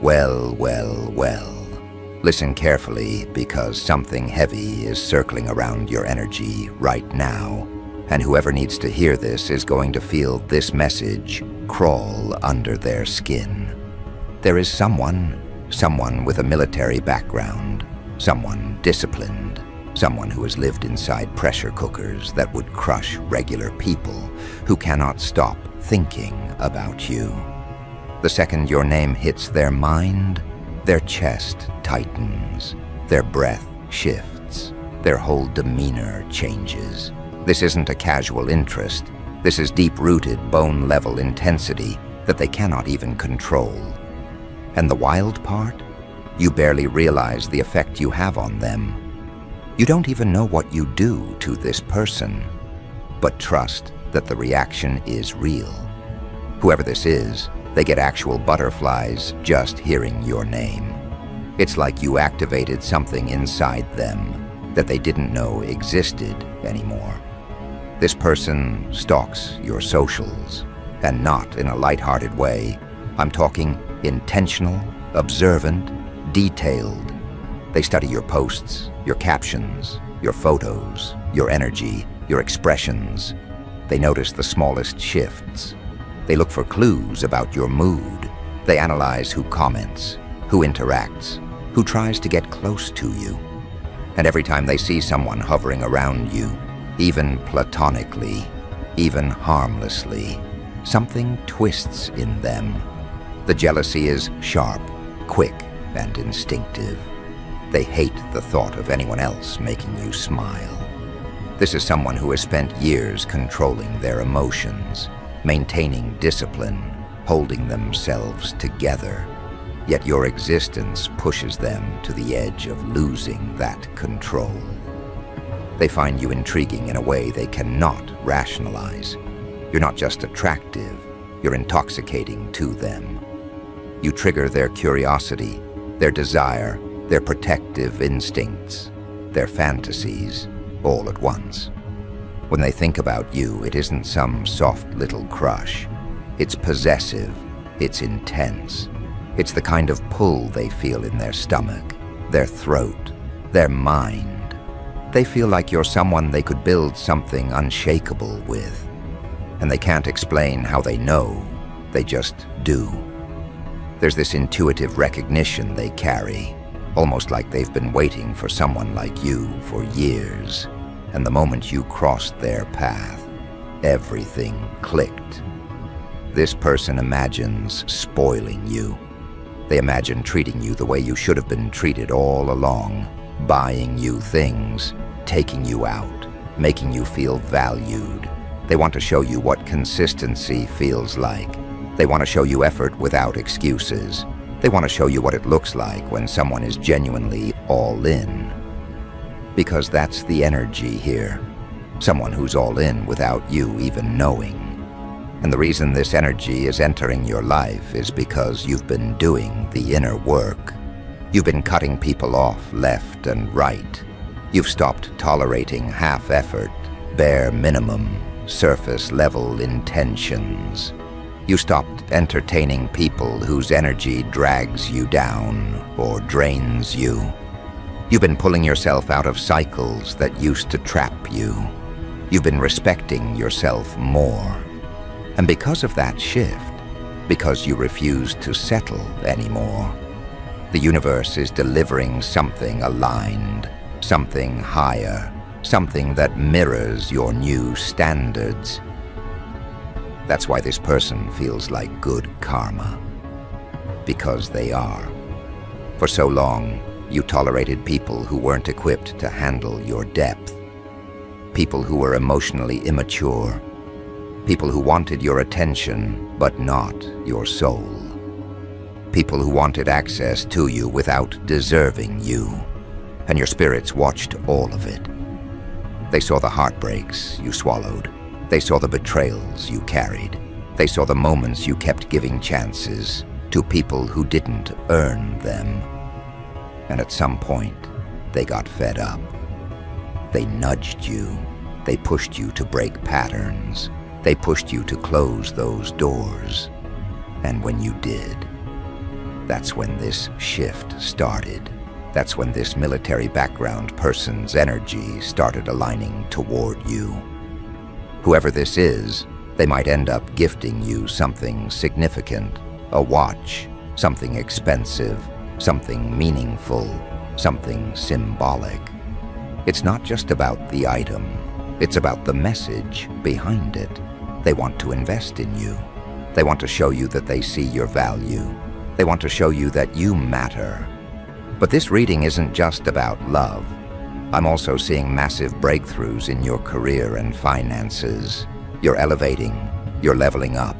Well, well, well. Listen carefully, because something heavy is circling around your energy right now, and whoever needs to hear this is going to feel this message crawl under their skin. There is someone with a military background, someone disciplined, someone who has lived inside pressure cookers that would crush regular people, who cannot stop thinking about you. The second your name hits their mind, their chest tightens, their breath shifts, their whole demeanor changes. This isn't a casual interest. This is deep-rooted, bone-level intensity that they cannot even control. And the wild part? You barely realize the effect you have on them. You don't even know what you do to this person, but trust that the reaction is real. Whoever this is, they get actual butterflies just hearing your name. It's like you activated something inside them that they didn't know existed anymore. This person stalks your socials, and not in a lighthearted way. I'm talking intentional, observant, detailed. They study your posts, your captions, your photos, your energy, your expressions. They notice the smallest shifts. They look for clues about your mood. They analyze who comments, who interacts, who tries to get close to you. And every time they see someone hovering around you, even platonically, even harmlessly, something twists in them. The jealousy is sharp, quick, and instinctive. They hate the thought of anyone else making you smile. This is someone who has spent years controlling their emotions, maintaining discipline, holding themselves together. Yet your existence pushes them to the edge of losing that control. They find you intriguing in a way they cannot rationalize. You're not just attractive, you're intoxicating to them. You trigger their curiosity, their desire, their protective instincts, their fantasies, all at once. When they think about you, it isn't some soft little crush. It's possessive, it's intense. It's the kind of pull they feel in their stomach, their throat, their mind. They feel like you're someone they could build something unshakable with. And they can't explain how they know, they just do. There's this intuitive recognition they carry, almost like they've been waiting for someone like you for years. And the moment you crossed their path, everything clicked. This person imagines spoiling you. They imagine treating you the way you should have been treated all along, buying you things, taking you out, making you feel valued. They want to show you what consistency feels like. They want to show you effort without excuses. They want to show you what it looks like when someone is genuinely all in. Because that's the energy here. Someone who's all in without you even knowing. And the reason this energy is entering your life is because you've been doing the inner work. You've been cutting people off left and right. You've stopped tolerating half-effort, bare minimum, surface-level intentions. You stopped entertaining people whose energy drags you down or drains you. You've been pulling yourself out of cycles that used to trap you. You've been respecting yourself more. And because of that shift, because you refuse to settle anymore, the universe is delivering something aligned, something higher, something that mirrors your new standards. That's why this person feels like good karma. Because they are. For so long, you tolerated people who weren't equipped to handle your depth. People who were emotionally immature. People who wanted your attention, but not your soul. People who wanted access to you without deserving you. And your spirits watched all of it. They saw the heartbreaks you swallowed. They saw the betrayals you carried. They saw the moments you kept giving chances to people who didn't earn them. And at some point, they got fed up. They nudged you. They pushed you to break patterns. They pushed you to close those doors. And when you did, That's when this shift started. That's when this military background person's energy started aligning toward you. Whoever this is, they might end up gifting you something significant, a watch, something expensive, something meaningful, something symbolic. It's not just about the item, it's about the message behind it. They want to invest in you. They want to show you that they see your value. They want to show you that you matter. But this reading isn't just about love. I'm also seeing massive breakthroughs in your career and finances. You're elevating, you're leveling up,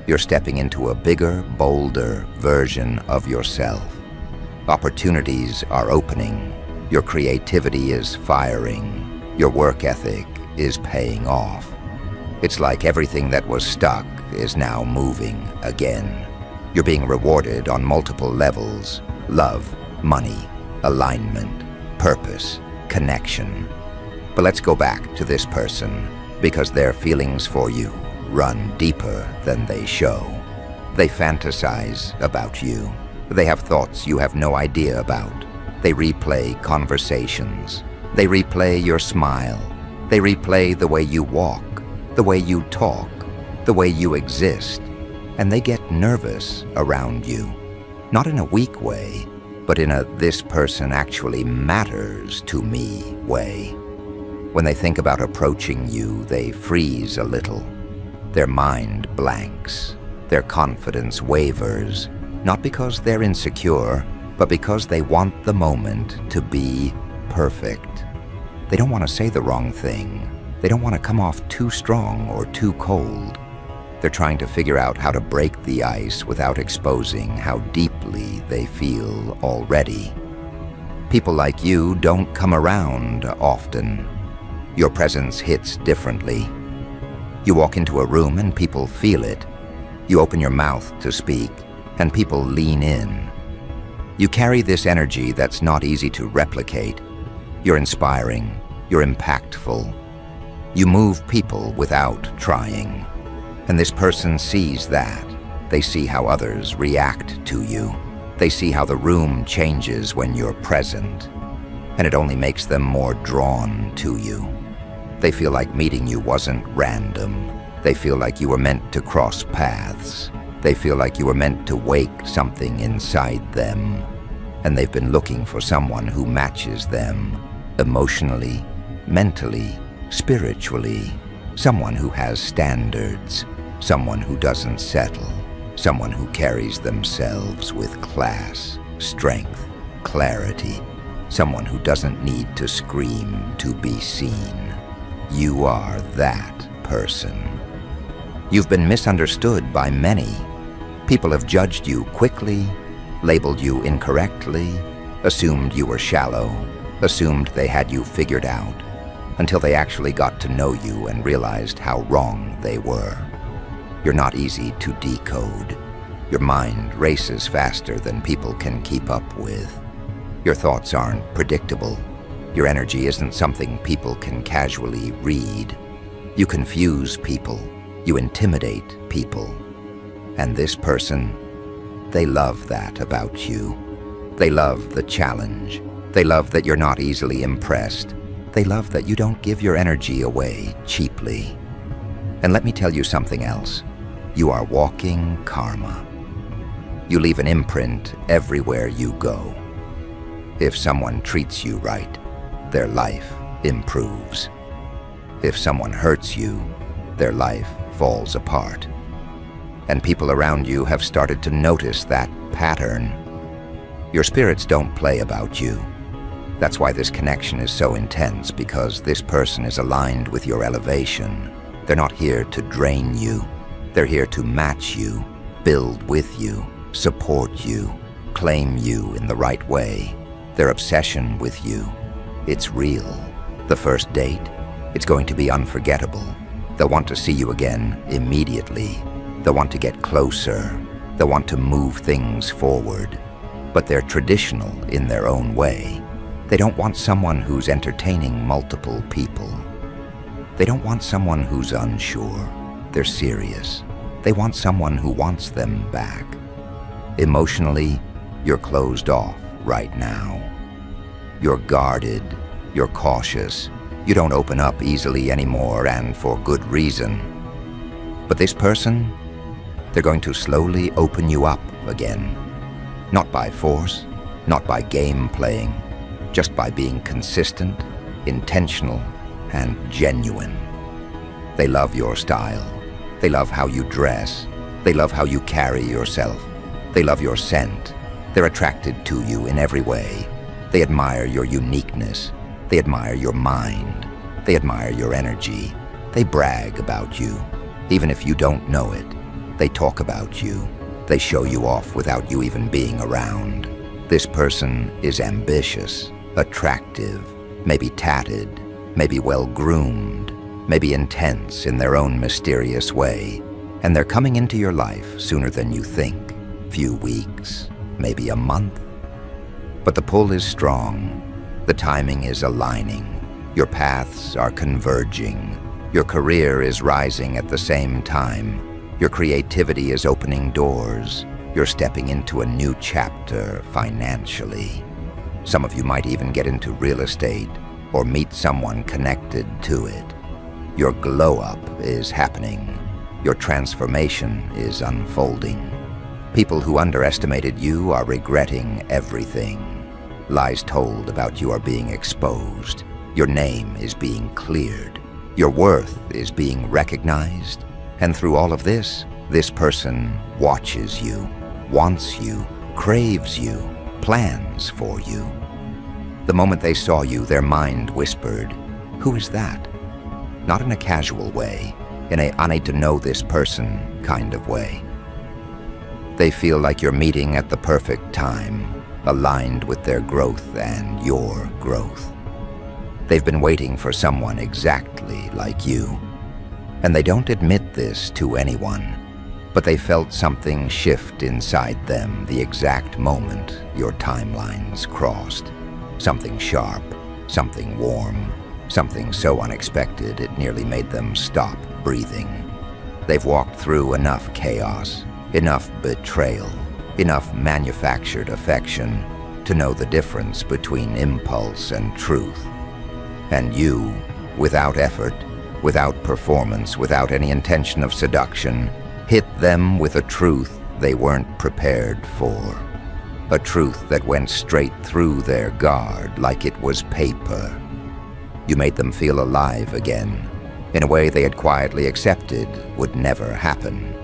you're stepping into a bigger, bolder version of yourself. Opportunities are opening, your creativity is firing, your work ethic is paying off. It's like everything that was stuck is now moving again. You're being rewarded on multiple levels: love, money, alignment, purpose, connection. But let's go back to this person, because their feelings for you run deeper than they show. They fantasize about you. They have thoughts you have no idea about. They replay conversations. They replay your smile. They replay the way you walk, the way you talk, the way you exist. And they get nervous around you. Not in a weak way, but in a "this person actually matters to me" way. When they think about approaching you, they freeze a little. Their mind blanks. Their confidence wavers, not because they're insecure, but because they want the moment to be perfect. They don't want to say the wrong thing. They don't want to come off too strong or too cold. They're trying to figure out how to break the ice without exposing how deeply they feel already. People like you don't come around often. Your presence hits differently. You walk into a room and people feel it. You open your mouth to speak and people lean in. You carry this energy that's not easy to replicate. You're inspiring. You're impactful. You move people without trying. And this person sees that. They see how others react to you. They see how the room changes when you're present. And it only makes them more drawn to you. They feel like meeting you wasn't random. They feel like you were meant to cross paths. They feel like you were meant to wake something inside them. And they've been looking for someone who matches them emotionally, mentally, spiritually. Someone who has standards. Someone who doesn't settle. Someone who carries themselves with class, strength, clarity. Someone who doesn't need to scream to be seen. You are that person. You've been misunderstood by many. People have judged you quickly, labeled you incorrectly, assumed you were shallow, assumed they had you figured out, until they actually got to know you and realized how wrong they were. You're not easy to decode. Your mind races faster than people can keep up with. Your thoughts aren't predictable. Your energy isn't something people can casually read. You confuse people. You intimidate people. And this person, they love that about you. They love the challenge. They love that you're not easily impressed. They love that you don't give your energy away cheaply. And let me tell you something else. You are walking karma. You leave an imprint everywhere you go. If someone treats you right, their life improves. If someone hurts you, their life falls apart. And people around you have started to notice that pattern. Your spirits don't play about you. That's why this connection is so intense, because this person is aligned with your elevation. They're not here to drain you. They're here to match you, build with you, support you, claim you in the right way. Their obsession with you, it's real. The first date, it's going to be unforgettable. They'll want to see you again immediately. They'll want to get closer. They'll want to move things forward. But they're traditional in their own way. They don't want someone who's entertaining multiple people. They don't want someone who's unsure. They're serious. They want someone who wants them back. Emotionally, You're closed off right now. You're guarded, you're cautious. You don't open up easily anymore, and for good reason. But this person, they're going to slowly open you up again. Not by force, not by game playing, just by being consistent, intentional, and genuine. They love your style. They love how you dress. They love how you carry yourself. They love your scent. They're attracted to you in every way. They admire your uniqueness. They admire your mind. They admire your energy. They brag about you. Even if you don't know it, they talk about you. They show you off without you even being around. This person is ambitious, attractive, maybe tatted, maybe well-groomed, maybe intense in their own mysterious way, and they're coming into your life sooner than you think. Few weeks, maybe a month. But the pull is strong. The timing is aligning. Your paths are converging. Your career is rising at the same time. Your creativity is opening doors. You're stepping into a new chapter financially. Some of you might even get into real estate or meet someone connected to it. Your glow-up is happening. Your transformation is unfolding. People who underestimated you are regretting everything. Lies told about you are being exposed. Your name is being cleared. Your worth is being recognized. And through all of this, this person watches you, wants you, craves you, plans for you. The moment they saw you, their mind whispered, "Who is that?" Not in a casual way, in a "I need to know this person" kind of way. They feel like you're meeting at the perfect time, aligned with their growth and your growth. They've been waiting for someone exactly like you. And they don't admit this to anyone, but they felt something shift inside them the exact moment your timelines crossed. Something sharp, something warm, something so unexpected it nearly made them stop breathing. They've walked through enough chaos, enough betrayal, enough manufactured affection to know the difference between impulse and truth. And you, without effort, without performance, without any intention of seduction, hit them with a truth they weren't prepared for. A truth that went straight through their guard like it was paper. You made them feel alive again, in a way they had quietly accepted would never happen.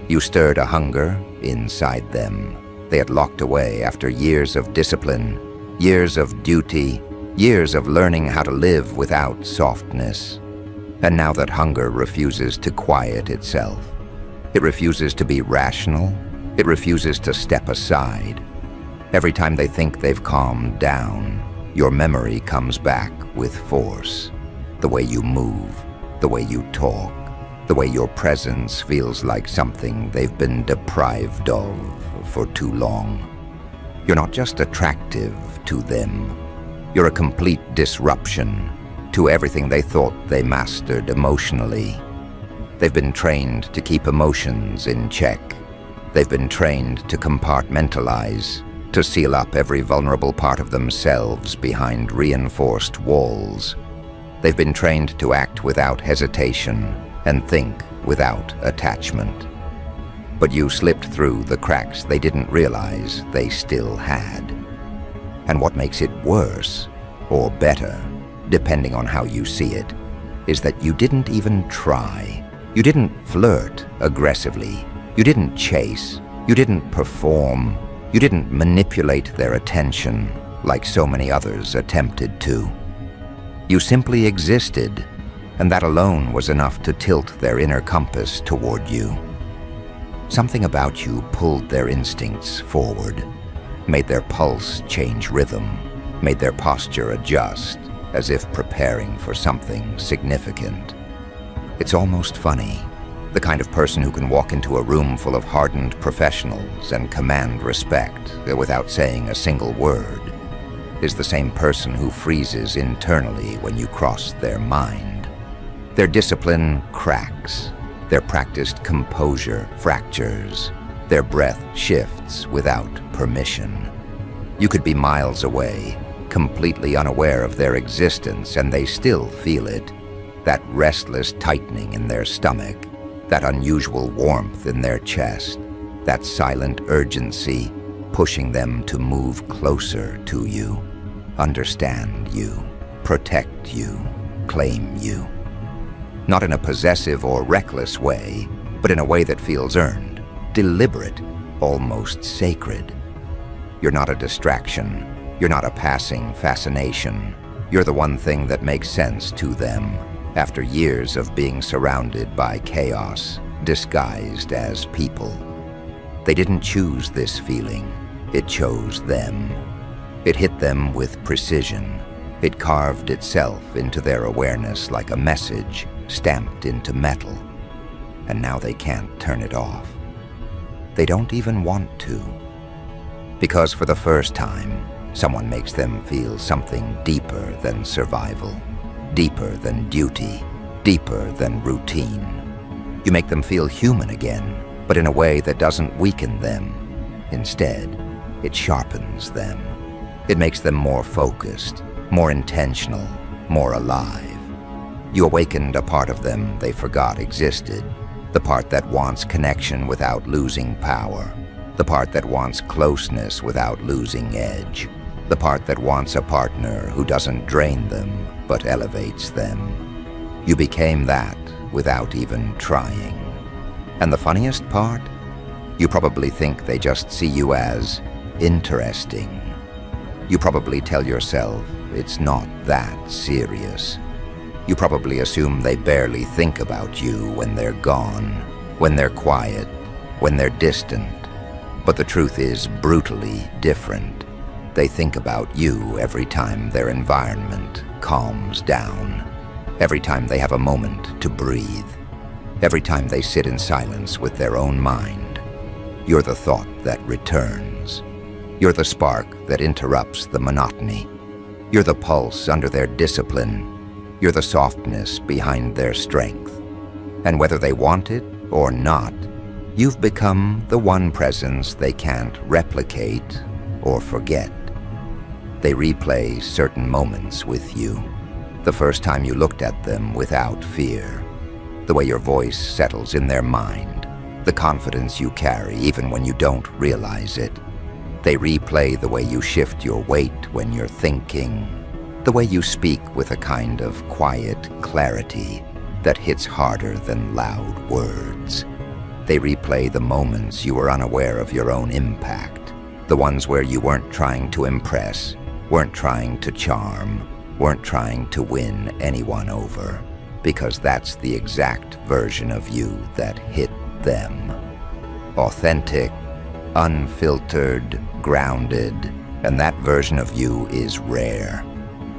You stirred a hunger inside them they had locked away after years of discipline, years of duty, years of learning how to live without softness. And now that hunger refuses to quiet itself, it refuses to be rational, it refuses to step aside. Every time they think they've calmed down, your memory comes back with force. The way you move, the way you talk, the way your presence feels like something they've been deprived of for too long. You're not just attractive to them, you're a complete disruption to everything they thought they mastered emotionally. They've been trained to keep emotions in check. They've been trained to compartmentalize, to seal up every vulnerable part of themselves behind reinforced walls. They've been trained to act without hesitation and think without attachment. But you slipped through the cracks they didn't realize they still had. And what makes it worse, or better, depending on how you see it, is that you didn't even try. You didn't flirt aggressively. You didn't chase. You didn't perform. You didn't manipulate their attention like so many others attempted to. You simply existed, and that alone was enough to tilt their inner compass toward you. Something about you pulled their instincts forward, made their pulse change rhythm, made their posture adjust, as if preparing for something significant. It's almost funny. The kind of person who can walk into a room full of hardened professionals and command respect without saying a single word is the same person who freezes internally when you cross their mind. Their discipline cracks. Their practiced composure fractures. Their breath shifts without permission. You could be miles away, completely unaware of their existence, and they still feel it. That restless tightening in their stomach, that unusual warmth in their chest, that silent urgency pushing them to move closer to you, understand you, protect you, claim you. Not in a possessive or reckless way, but in a way that feels earned, deliberate, almost sacred. You're not a distraction. You're not a passing fascination. You're the one thing that makes sense to them after years of being surrounded by chaos, disguised as people. They didn't choose this feeling. It chose them. It hit them with precision. It carved itself into their awareness like a message stamped into metal. And now they can't turn it off. They don't even want to. Because for the first time, someone makes them feel something deeper than survival, deeper than duty, deeper than routine. You make them feel human again, but in a way that doesn't weaken them. Instead, it sharpens them. It makes them more focused, more intentional, more alive. You awakened a part of them they forgot existed, the part that wants connection without losing power, the part that wants closeness without losing edge, the part that wants a partner who doesn't drain them but elevates them. You became that without even trying. And the funniest part? You probably think they just see you as interesting. You probably tell yourself it's not that serious. You probably assume they barely think about you when they're gone, when they're quiet, when they're distant. But the truth is brutally different. They think about you every time their environment calms down, every time they have a moment to breathe, every time they sit in silence with their own mind. You're the thought that returns. You're the spark that interrupts the monotony. You're the pulse under their discipline. You're the softness behind their strength. And whether they want it or not, you've become the one presence they can't replicate or forget. They replay certain moments with you. The first time you looked at them without fear. The way your voice settles in their mind. The confidence you carry even when you don't realize it. They replay the way you shift your weight when you're thinking. The way you speak with a kind of quiet clarity that hits harder than loud words. They replay the moments you were unaware of your own impact. The ones where you weren't trying to impress, weren't trying to charm, weren't trying to win anyone over. Because that's the exact version of you that hit them. Authentic, unfiltered, grounded, and that version of you is rare.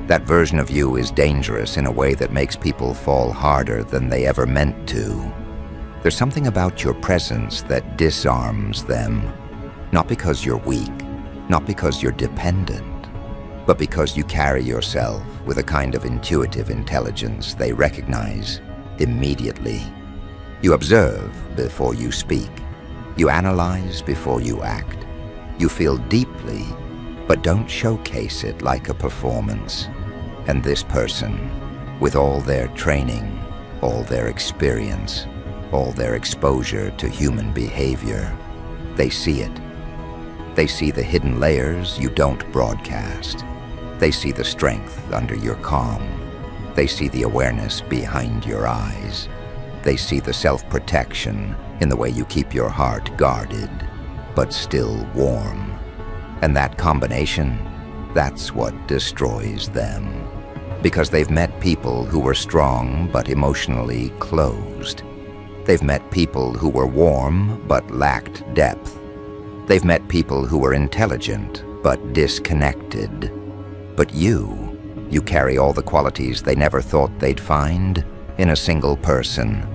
That version of you is dangerous in a way that makes people fall harder than they ever meant to. There's something about your presence that disarms them, not because you're weak, not because you're dependent, but because you carry yourself with a kind of intuitive intelligence they recognize immediately. You observe before you speak. You analyze before you act. You feel deeply, but don't showcase it like a performance. And this person, with all their training, all their experience, all their exposure to human behavior, they see it. They see the hidden layers you don't broadcast. They see the strength under your calm. They see the awareness behind your eyes. They see the self-protection in the way you keep your heart guarded, but still warm. And that combination, that's what destroys them. Because they've met people who were strong but emotionally closed. They've met people who were warm but lacked depth. They've met people who were intelligent but disconnected. But you carry all the qualities they never thought they'd find in a single person.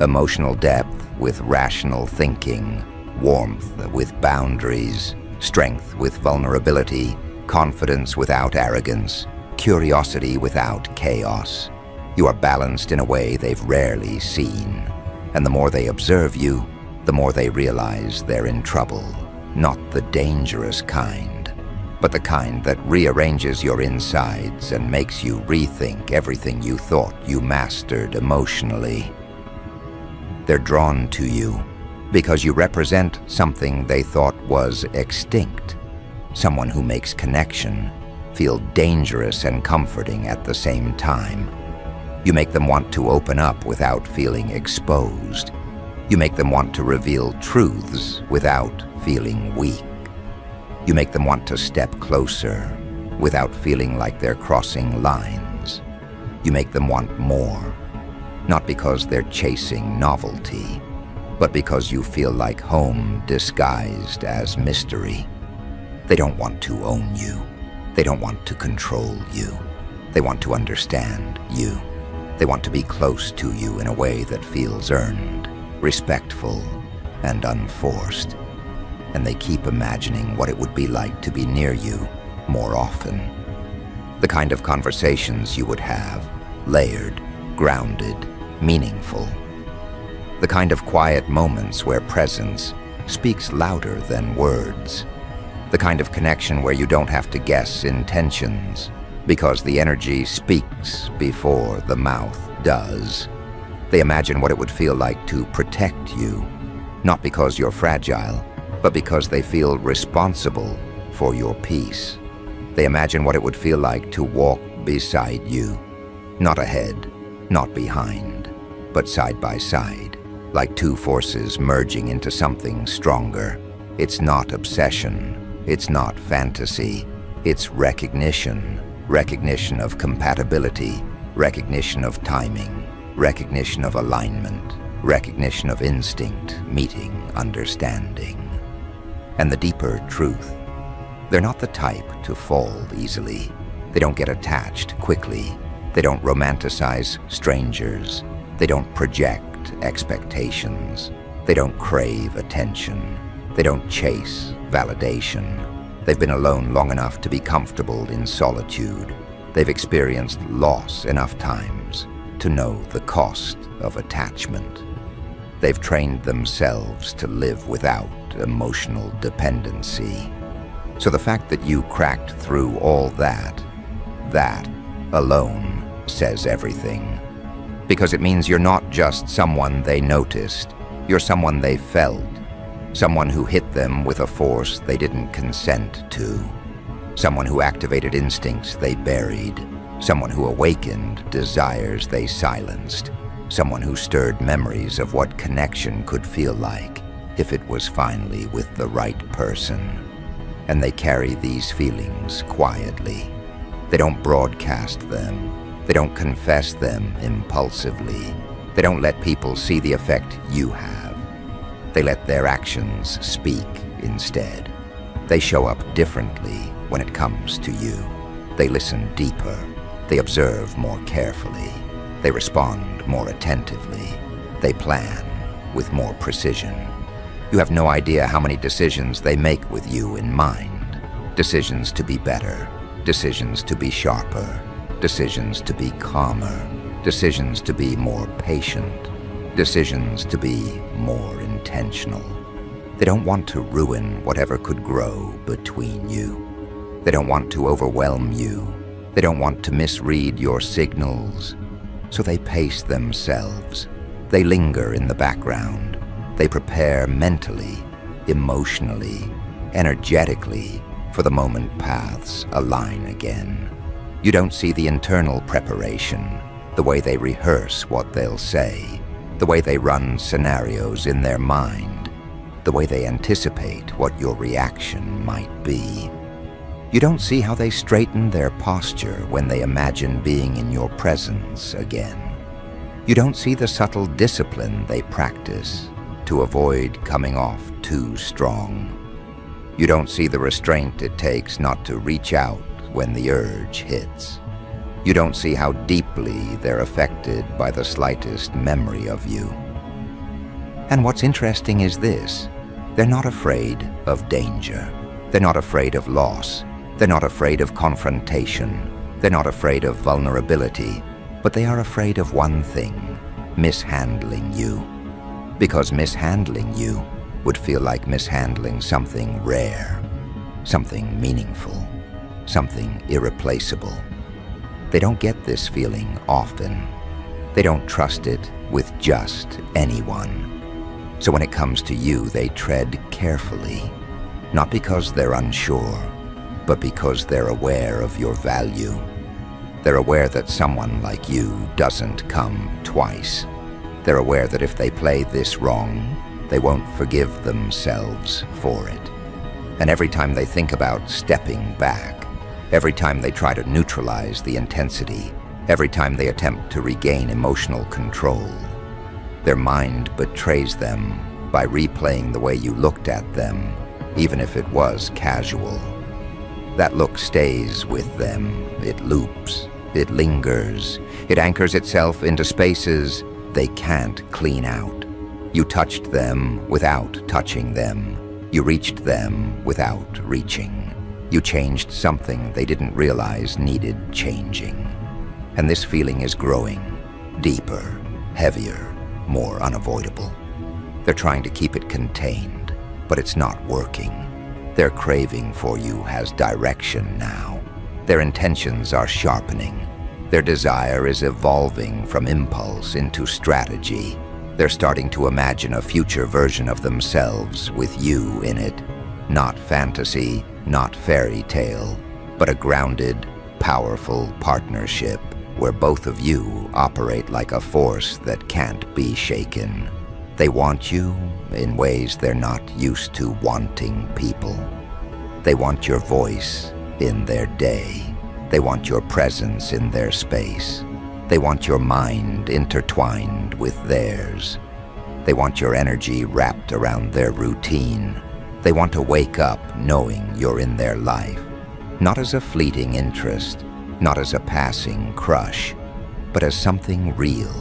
Emotional depth with rational thinking, warmth with boundaries, strength with vulnerability, confidence without arrogance, curiosity without chaos. You are balanced in a way they've rarely seen. And the more they observe you, the more they realize they're in trouble, not the dangerous kind, but the kind that rearranges your insides and makes you rethink everything you thought you mastered emotionally. They're drawn to you because you represent something they thought was extinct, someone who makes connection feel dangerous and comforting at the same time. You make them want to open up without feeling exposed. You make them want to reveal truths without feeling weak. You make them want to step closer without feeling like they're crossing lines. You make them want more, not because they're chasing novelty, but because you feel like home disguised as mystery. They don't want to own you. They don't want to control you. They want to understand you. They want to be close to you in a way that feels earned, respectful, and unforced. And they keep imagining what it would be like to be near you more often. The kind of conversations you would have, layered, grounded, meaningful. The kind of quiet moments where presence speaks louder than words. The kind of connection where you don't have to guess intentions, because the energy speaks before the mouth does. They imagine what it would feel like to protect you, not because you're fragile, but because they feel responsible for your peace. They imagine what it would feel like to walk beside you, not ahead, not behind, but side by side, like two forces merging into something stronger. It's not obsession, it's not fantasy, it's recognition. Recognition of compatibility, recognition of timing, recognition of alignment, recognition of instinct meeting understanding. And the deeper truth, they're not the type to fall easily. They don't get attached quickly. They don't romanticize strangers. They don't project expectations. They don't crave attention. They don't chase validation. They've been alone long enough to be comfortable in solitude. They've experienced loss enough times to know the cost of attachment. They've trained themselves to live without emotional dependency. So the fact that you cracked through all that alone says everything. Because it means you're not just someone they noticed, you're someone they felt. Someone who hit them with a force they didn't consent to. Someone who activated instincts they buried. Someone who awakened desires they silenced. Someone who stirred memories of what connection could feel like if it was finally with the right person. And they carry these feelings quietly. They don't broadcast them. They don't confess them impulsively. They don't let people see the effect you have. They let their actions speak instead. They show up differently when it comes to you. They listen deeper. They observe more carefully. They respond more attentively. They plan with more precision. You have no idea how many decisions they make with you in mind. Decisions to be better. Decisions to be sharper. Decisions to be calmer. Decisions to be more patient. Decisions to be more intentional. They don't want to ruin whatever could grow between you. They don't want to overwhelm you. They don't want to misread your signals. So they pace themselves. They linger in the background. They prepare mentally, emotionally, energetically for the moment paths align again. You don't see the internal preparation, the way they rehearse what they'll say, the way they run scenarios in their mind, the way they anticipate what your reaction might be. You don't see how they straighten their posture when they imagine being in your presence again. You don't see the subtle discipline they practice to avoid coming off too strong. You don't see the restraint it takes not to reach out when the urge hits. You don't see how deeply they're affected by the slightest memory of you. And what's interesting is this: they're not afraid of danger. They're not afraid of loss. They're not afraid of confrontation. They're not afraid of vulnerability. But they are afraid of one thing: mishandling you. because mishandling you would feel like mishandling something rare, something meaningful, something irreplaceable. They don't get this feeling often. They don't trust it with just anyone. So when it comes to you, they tread carefully, not because they're unsure, but because they're aware of your value. They're aware that someone like you doesn't come twice. They're aware that if they play this wrong, they won't forgive themselves for it. And every time they think about stepping back, every time they try to neutralize the intensity, every time they attempt to regain emotional control, their mind betrays them by replaying the way you looked at them, even if it was casual. That look stays with them. It loops. It lingers. It anchors itself into spaces they can't clean out. You touched them without touching them. You reached them without reaching. You changed something they didn't realize needed changing. And this feeling is growing, deeper, heavier, more unavoidable. They're trying to keep it contained, but it's not working. Their craving for you has direction now. Their intentions are sharpening. Their desire is evolving from impulse into strategy. They're starting to imagine a future version of themselves with you in it. Not fantasy, not fairy tale, but a grounded, powerful partnership where both of you operate like a force that can't be shaken. They want you in ways they're not used to wanting people. They want your voice in their day. They want your presence in their space. They want your mind intertwined with theirs. They want your energy wrapped around their routine. They want to wake up knowing you're in their life, not as a fleeting interest, not as a passing crush, but as something real,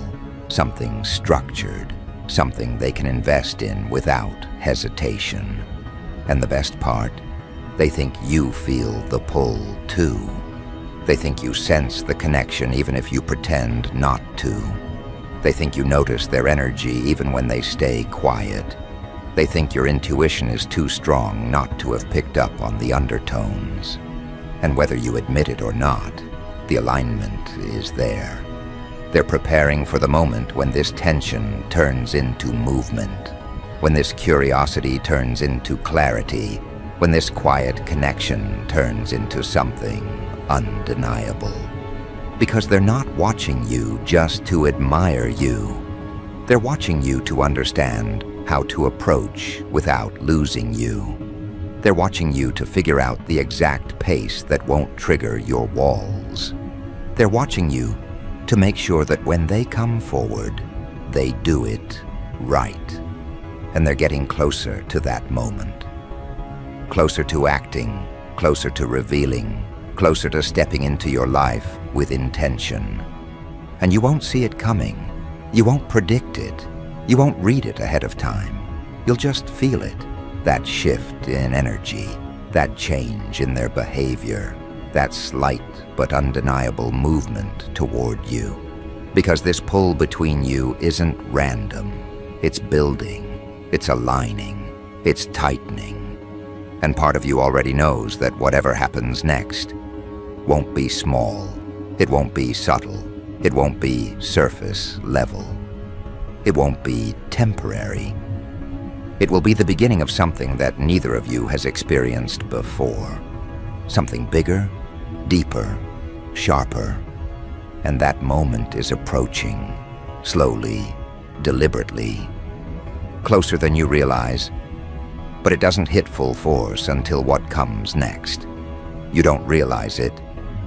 something structured, something they can invest in without hesitation. And the best part, they think you feel the pull too. They think you sense the connection even if you pretend not to. They think you notice their energy even when they stay quiet. They think your intuition is too strong not to have picked up on the undertones. And whether you admit it or not, the alignment is there. They're preparing for the moment when this tension turns into movement, when this curiosity turns into clarity, when this quiet connection turns into something undeniable. Because they're not watching you just to admire you. They're watching you to understand how to approach without losing you. They're watching you to figure out the exact pace that won't trigger your walls. They're watching you to make sure that when they come forward, they do it right. And they're getting closer to that moment. Closer to acting, closer to revealing, closer to stepping into your life with intention. And you won't see it coming. You won't predict it. You won't read it ahead of time. You'll just feel it. That shift in energy, that change in their behavior, that slight but undeniable movement toward you. Because this pull between you isn't random. It's building, it's aligning, it's tightening. And part of you already knows that whatever happens next won't be small, it won't be subtle, it won't be surface level, it won't be temporary. It will be the beginning of something that neither of you has experienced before. Something bigger, deeper, sharper. And that moment is approaching, slowly, deliberately, closer than you realize. But it doesn't hit full force until what comes next. You don't realize it,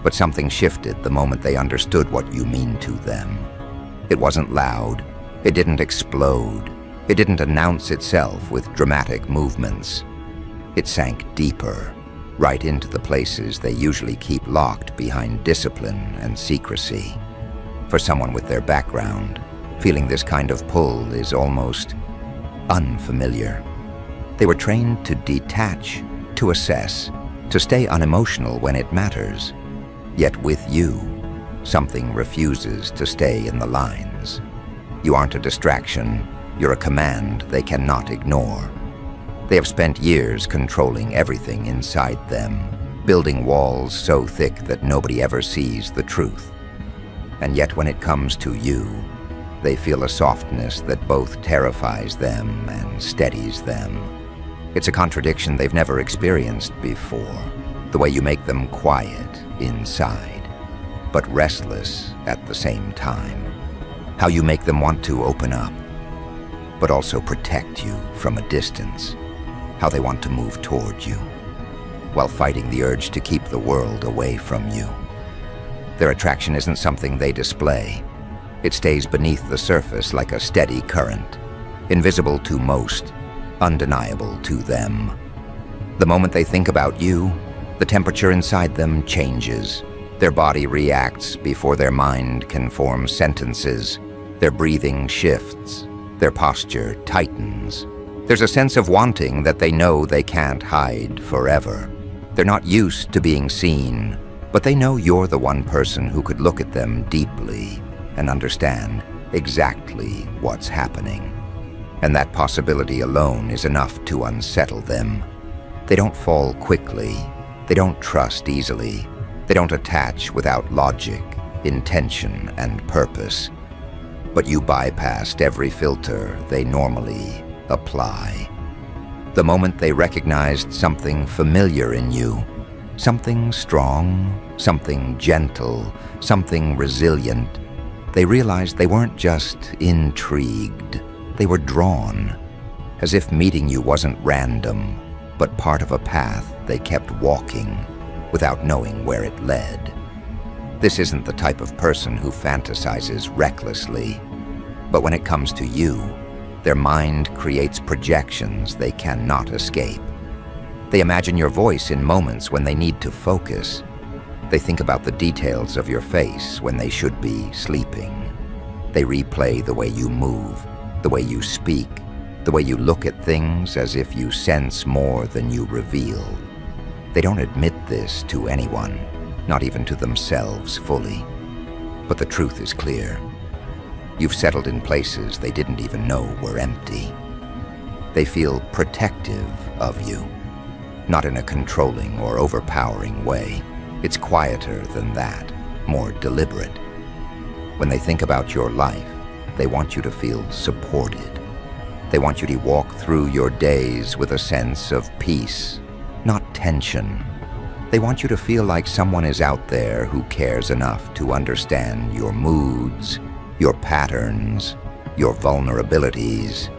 but something shifted the moment they understood what you mean to them. It wasn't loud. It didn't explode. It didn't announce itself with dramatic movements. It sank deeper, right into the places they usually keep locked behind discipline and secrecy. For someone with their background, feeling this kind of pull is almost unfamiliar. They were trained to detach, to assess, to stay unemotional when it matters. Yet with you, something refuses to stay in the lines. You aren't a distraction. You're a command they cannot ignore. They have spent years controlling everything inside them, building walls so thick that nobody ever sees the truth. And yet when it comes to you, they feel a softness that both terrifies them and steadies them. It's a contradiction they've never experienced before, the way you make them quiet inside, but restless at the same time. How you make them want to open up, but also protect you from a distance. How they want to move toward you, while fighting the urge to keep the world away from you. Their attraction isn't something they display. It stays beneath the surface like a steady current, invisible to most, undeniable to them. The moment they think about you, the temperature inside them changes. Their body reacts before their mind can form sentences. Their breathing shifts. Their posture tightens. There's a sense of wanting that they know they can't hide forever. They're not used to being seen, but they know you're the one person who could look at them deeply and understand exactly what's happening. And that possibility alone is enough to unsettle them. They don't fall quickly. They don't trust easily. They don't attach without logic, intention, and purpose. But you bypassed every filter they normally apply. The moment they recognized something familiar in you, something strong, something gentle, something resilient, they realized they weren't just intrigued, they were drawn, as if meeting you wasn't random, but part of a path they kept walking without knowing where it led. This isn't the type of person who fantasizes recklessly, but when it comes to you, their mind creates projections they cannot escape. They imagine your voice in moments when they need to focus. They think about the details of your face when they should be sleeping. They replay the way you move, the way you speak, the way you look at things as if you sense more than you reveal. They don't admit this to anyone, not even to themselves fully. But the truth is clear. You've settled in places they didn't even know were empty. They feel protective of you, not in a controlling or overpowering way. It's quieter than that, more deliberate. When they think about your life, they want you to feel supported. They want you to walk through your days with a sense of peace, not tension. They want you to feel like someone is out there who cares enough to understand your moods, your patterns, your vulnerabilities.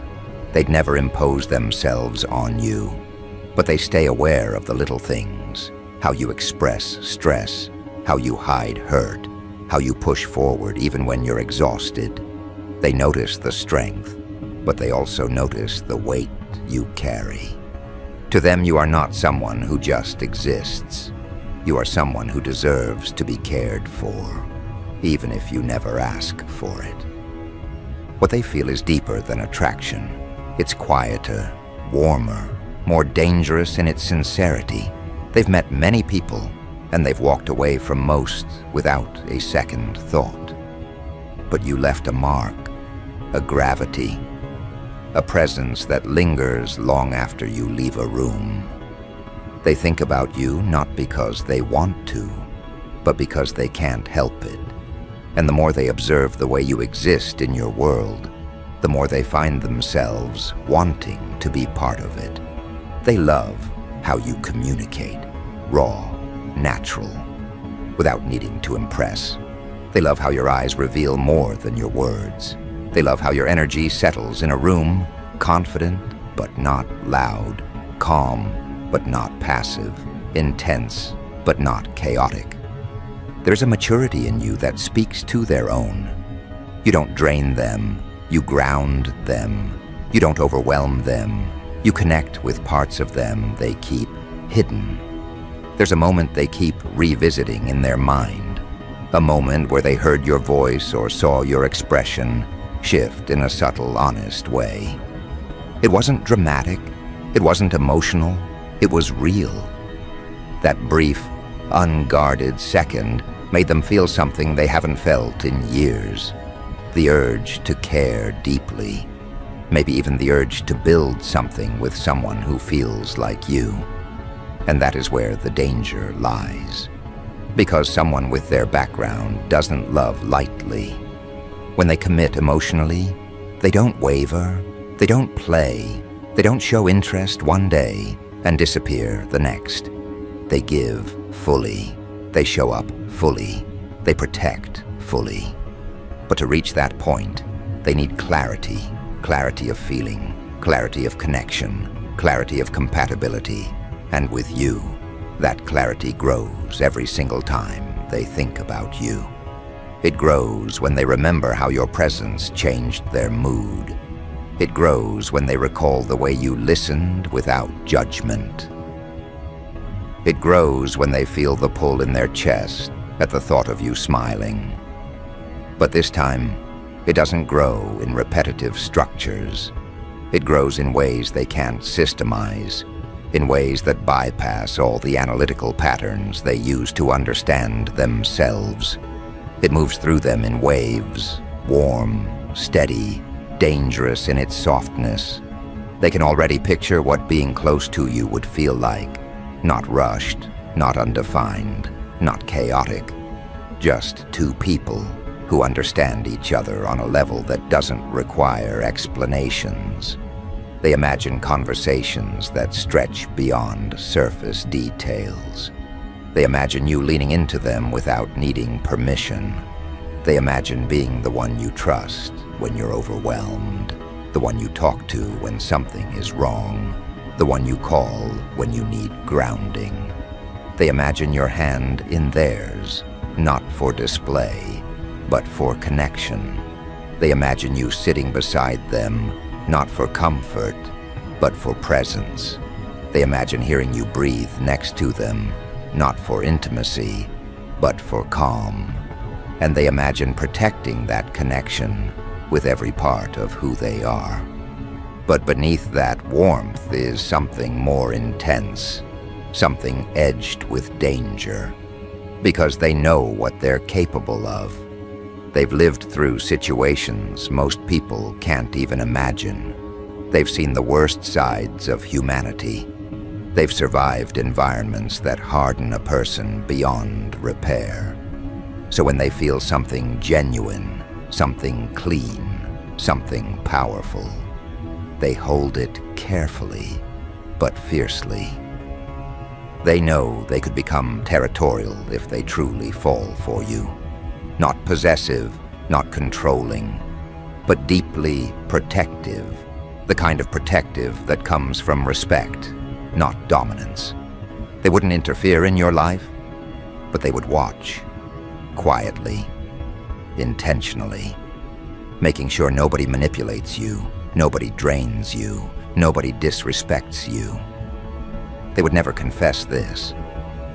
They'd never impose themselves on you, but they stay aware of the little things, how you express stress, how you hide hurt, how you push forward even when you're exhausted. They notice the strength, but they also notice the weight you carry. To them, you are not someone who just exists. You are someone who deserves to be cared for, even if you never ask for it. What they feel is deeper than attraction. It's quieter, warmer, more dangerous in its sincerity. They've met many people, and they've walked away from most without a second thought. But you left a mark, a gravity, a presence that lingers long after you leave a room. They think about you not because they want to, but because they can't help it. And the more they observe the way you exist in your world, the more they find themselves wanting to be part of it. They love how you communicate, raw, natural, without needing to impress. They love how your eyes reveal more than your words. They love how your energy settles in a room, confident but not loud, calm but not passive, intense but not chaotic. There's a maturity in you that speaks to their own. You don't drain them, you ground them. You don't overwhelm them. You connect with parts of them they keep hidden. There's a moment they keep revisiting in their mind, a moment where they heard your voice or saw your expression shift in a subtle, honest way. It wasn't dramatic, it wasn't emotional, it was real. That brief, unguarded second made them feel something they haven't felt in years, the urge to care deeply. maybe even the urge to build something with someone who feels like you. And that is where the danger lies. Because someone with their background doesn't love lightly. When they commit emotionally, they don't waver, they don't play, they don't show interest one day and disappear the next. They give fully, they show up fully, they protect fully. But to reach that point, they need clarity, clarity of feeling, clarity of connection, clarity of compatibility. And with you, that clarity grows every single time they think about you. It grows when they remember how your presence changed their mood. It grows when they recall the way you listened without judgment. It grows when they feel the pull in their chest at the thought of you smiling. But this time, it doesn't grow in repetitive structures. It grows in ways they can't systemize, in ways that bypass all the analytical patterns they use to understand themselves. It moves through them in waves, warm, steady, dangerous in its softness. They can already picture what being close to you would feel like. Not rushed, not undefined, not chaotic. Just two people who understand each other on a level that doesn't require explanations. They imagine conversations that stretch beyond surface details. They imagine you leaning into them without needing permission. They imagine being the one you trust when you're overwhelmed, the one you talk to when something is wrong, the one you call when you need grounding. They imagine your hand in theirs, not for display, but for connection. They imagine you sitting beside them, not for comfort, but for presence. They imagine hearing you breathe next to them, not for intimacy, but for calm. And they imagine protecting that connection with every part of who they are. But beneath that warmth is something more intense, something edged with danger, because they know what they're capable of. They've lived through situations most people can't even imagine. They've seen the worst sides of humanity. They've survived environments that harden a person beyond repair. So when they feel something genuine, something clean, something powerful, they hold it carefully, but fiercely. They know they could become territorial if they truly fall for you. Not possessive, not controlling, but deeply protective. The kind of protective that comes from respect, not dominance. They wouldn't interfere in your life, but they would watch, quietly, intentionally, making sure nobody manipulates you, nobody drains you, nobody disrespects you. They would never confess this,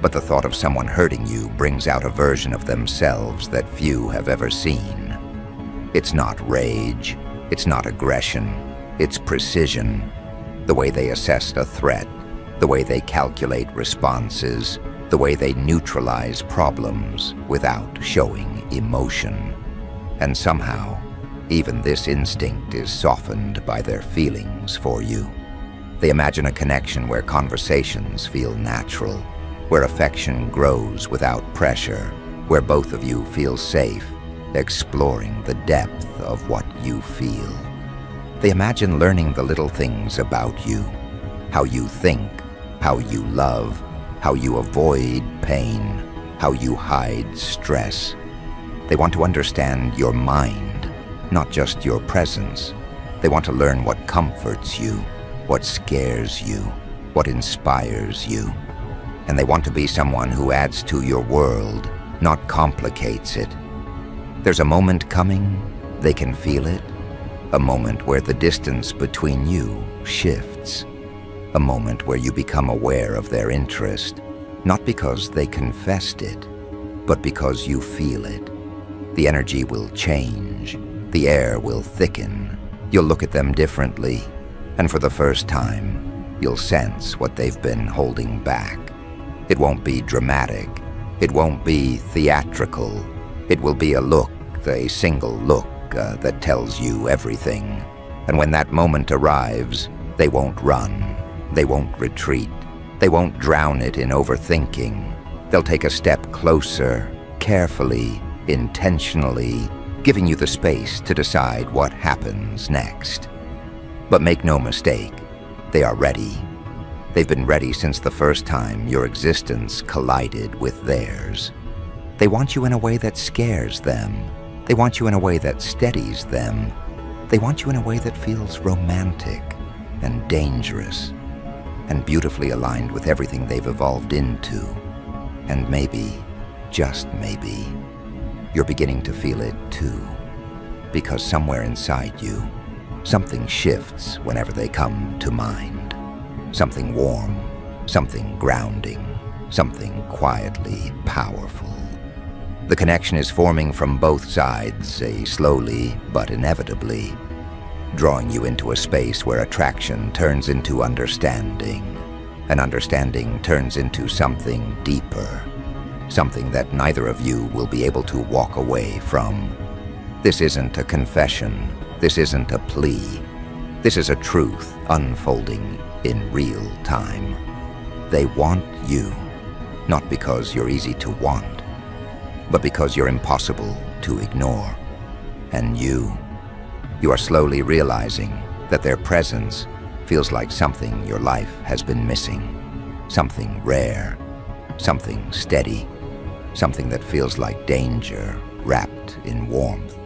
but the thought of someone hurting you brings out a version of themselves that few have ever seen. It's not rage, it's not aggression, it's precision. The way they assess a threat, the way they calculate responses, the way they neutralize problems without showing emotion. And somehow, even this instinct is softened by their feelings for you. They imagine a connection where conversations feel natural, where affection grows without pressure, where both of you feel safe, exploring the depth of what you feel. They imagine learning the little things about you, how you think, how you love, how you avoid pain, how you hide stress. They want to understand your mind, not just your presence. They want to learn what comforts you, what scares you, what inspires you. And they want to be someone who adds to your world, not complicates it. There's a moment coming, they can feel it, a moment where the distance between you shifts, a moment where you become aware of their interest, not because they confessed it, but because you feel it. The energy will change, the air will thicken, you'll look at them differently, and for the first time, you'll sense what they've been holding back. It won't be dramatic, it won't be theatrical, it will be a look, a single look that tells you everything, And when that moment arrives, they won't run. They won't retreat. They won't drown it in overthinking. They'll take a step closer, carefully, intentionally, giving you the space to decide what happens next. But make no mistake, they are ready. They've been ready since the first time your existence collided with theirs. They want you in a way that scares them. They want you in a way that steadies them. They want you in a way that feels romantic and dangerous and beautifully aligned with everything they've evolved into. And maybe, just maybe, you're beginning to feel it too. Because somewhere inside you, something shifts whenever they come to mind. Something warm, something grounding, something quietly powerful. The connection is forming from both sides, slowly but inevitably, drawing you into a space where attraction turns into understanding, and understanding turns into something deeper, something that neither of you will be able to walk away from. This isn't a confession. This isn't a plea. This is a truth unfolding in real time. They want you, not because you're easy to want, but because you're impossible to ignore. And you are slowly realizing that their presence feels like something your life has been missing. Something rare, something steady, something that feels like danger wrapped in warmth.